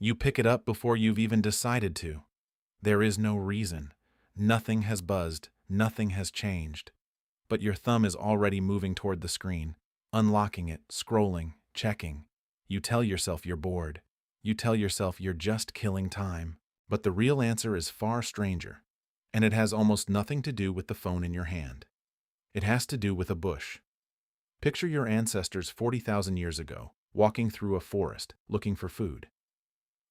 You pick it up before you've even decided to. There is no reason. Nothing has buzzed, nothing has changed. But your thumb is already moving toward the screen, unlocking it, scrolling, checking. You tell yourself you're bored. You tell yourself you're just killing time. But the real answer is far stranger, and it has almost nothing to do with the phone in your hand. It has to do with a bush. Picture your ancestors 40,000 years ago, walking through a forest, looking for food.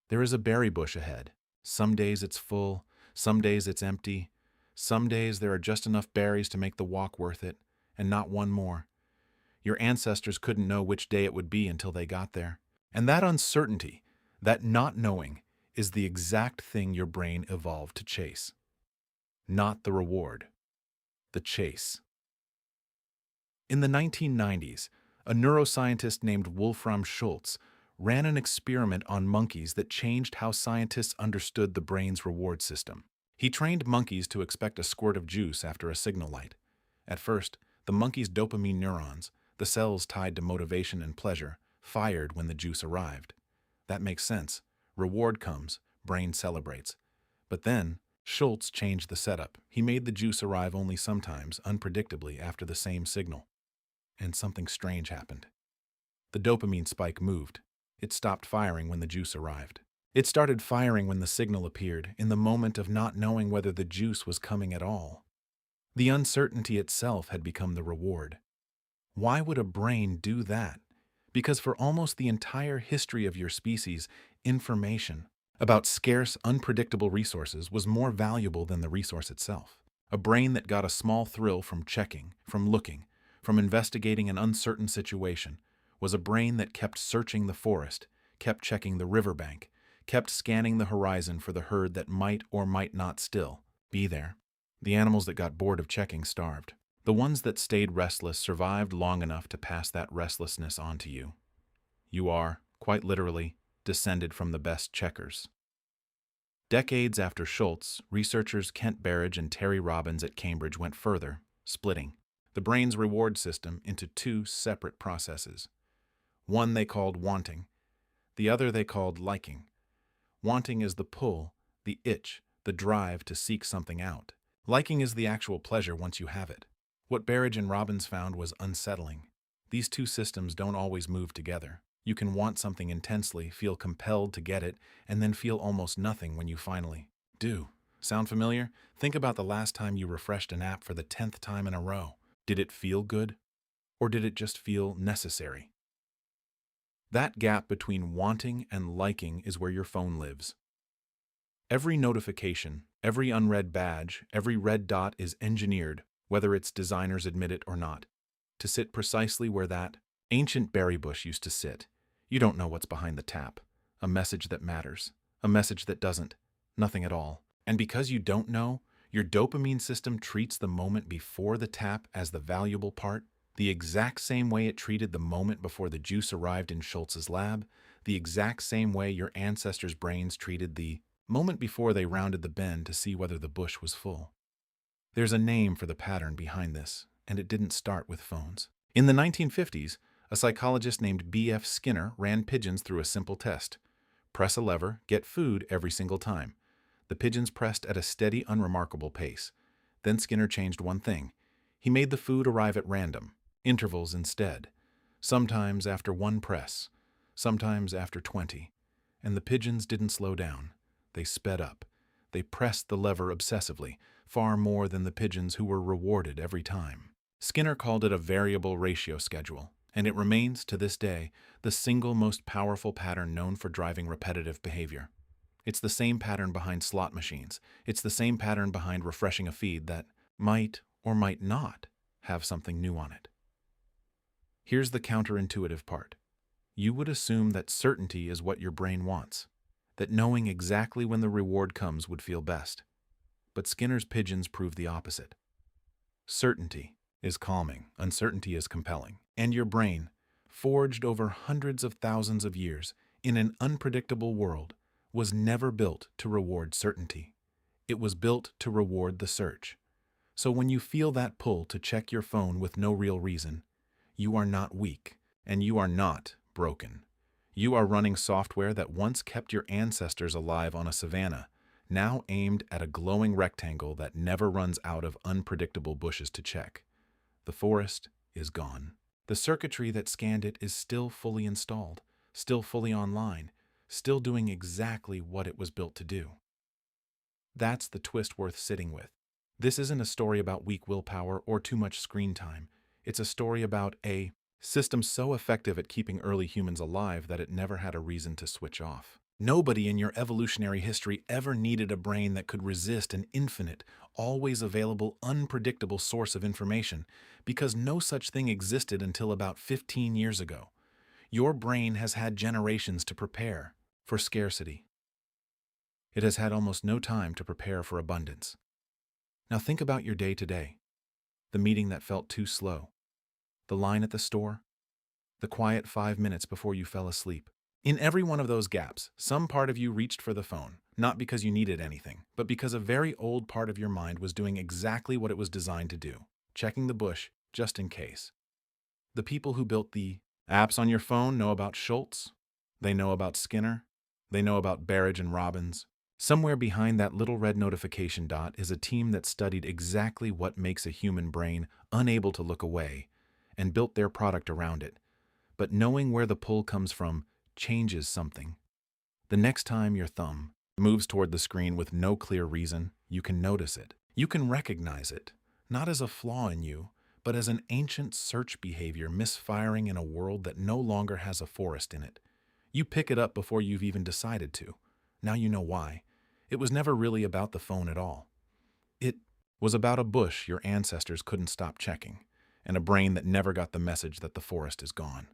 There is a berry bush ahead. Some days it's full, some days it's empty. Some days there are just enough berries to make the walk worth it, and not one more. Your ancestors couldn't know which day it would be until they got there. And that uncertainty, that not knowing, is the exact thing your brain evolved to chase. Not the reward, the chase. In the 1990s, a neuroscientist named Wolfram Schultz ran an experiment on monkeys that changed how scientists understood the brain's reward system. He trained monkeys to expect a squirt of juice after a signal light. At first, the monkeys' dopamine neurons, the cells tied to motivation and pleasure, fired when the juice arrived. That makes sense. Reward comes, brain celebrates. But then, Schultz changed the setup. He made the juice arrive only sometimes, unpredictably, after the same signal. And something strange happened. The dopamine spike moved. It stopped firing when the juice arrived. It started firing when the signal appeared, in the moment of not knowing whether the juice was coming at all. The uncertainty itself had become the reward. Why would a brain do that? Because for almost the entire history of your species, information about scarce, unpredictable resources was more valuable than the resource itself. A brain that got a small thrill from checking, from looking, from investigating an uncertain situation, was a brain that kept searching the forest, kept checking the riverbank, kept scanning the horizon for the herd that might or might not still be there. The animals that got bored of checking starved. The ones that stayed restless survived long enough to pass that restlessness on to you. You are, quite literally, descended from the best checkers. Decades after Schultz, researchers Kent Berridge and Terry Robbins at Cambridge went further, splitting the brain's reward system into two separate processes. One they called wanting, the other they called liking. Wanting is the pull, the itch, the drive to seek something out. Liking is the actual pleasure once you have it. What Berridge and Robbins found was unsettling. These two systems don't always move together. You can want something intensely, feel compelled to get it, and then feel almost nothing when you finally do. Sound familiar? Think about the last time you refreshed an app for the 10th time in a row. Did it feel good? Or did it just feel necessary? That gap between wanting and liking is where your phone lives. Every notification, every unread badge, every red dot is engineered, whether its designers admit it or not, to sit precisely where that ancient berry bush used to sit. You don't know what's behind the tap. A message that matters. A message that doesn't. Nothing at all. And because you don't know, your dopamine system treats the moment before the tap as the valuable part, the exact same way it treated the moment before the juice arrived in Schultz's lab, the exact same way your ancestors' brains treated the moment before they rounded the bend to see whether the bush was full. There's a name for the pattern behind this, and it didn't start with phones. In the 1950s, a psychologist named B.F. Skinner ran pigeons through a simple test. Press a lever, get food every single time. The pigeons pressed at a steady, unremarkable pace. Then Skinner changed one thing. He made the food arrive at random, intervals instead. Sometimes after one press, sometimes after 20. And the pigeons didn't slow down. They sped up. They pressed the lever obsessively, far more than the pigeons who were rewarded every time. Skinner called it a variable ratio schedule, and it remains, to this day, the single most powerful pattern known for driving repetitive behavior. It's the same pattern behind slot machines. It's the same pattern behind refreshing a feed that might or might not have something new on it. Here's the counterintuitive part. You would assume that certainty is what your brain wants, that knowing exactly when the reward comes would feel best. But Skinner's pigeons prove the opposite. Certainty is calming, uncertainty is compelling, and your brain, forged over hundreds of thousands of years in an unpredictable world, was never built to reward certainty. It was built to reward the search. So when you feel that pull to check your phone with no real reason, you are not weak, and you are not broken. You are running software that once kept your ancestors alive on a savanna, now aimed at a glowing rectangle that never runs out of unpredictable bushes to check. The forest is gone. The circuitry that scanned it is still fully installed, still fully online, still doing exactly what it was built to do. That's the twist worth sitting with. This isn't a story about weak willpower or too much screen time. It's a story about a system so effective at keeping early humans alive that it never had a reason to switch off. Nobody in your evolutionary history ever needed a brain that could resist an infinite, always available, unpredictable source of information, because no such thing existed until about 15 years ago. Your brain has had generations to prepare for scarcity. It has had almost no time to prepare for abundance. Now think about your day today. The meeting that felt too slow. The line at the store. The quiet 5 minutes before you fell asleep. In every one of those gaps, some part of you reached for the phone, not because you needed anything, but because a very old part of your mind was doing exactly what it was designed to do, checking the bush just in case. The people who built the apps on your phone know about Schultz. They know about Skinner. They know about Barrage and Robbins. Somewhere behind that little red notification dot is a team that studied exactly what makes a human brain unable to look away and built their product around it. But knowing where the pull comes from changes something. The next time your thumb moves toward the screen with no clear reason, you can notice it. You can recognize it, not as a flaw in you, but as an ancient search behavior misfiring in a world that no longer has a forest in it. You pick it up before you've even decided to. Now you know why. It was never really about the phone at all. It was about a bush your ancestors couldn't stop checking, and a brain that never got the message that the forest is gone.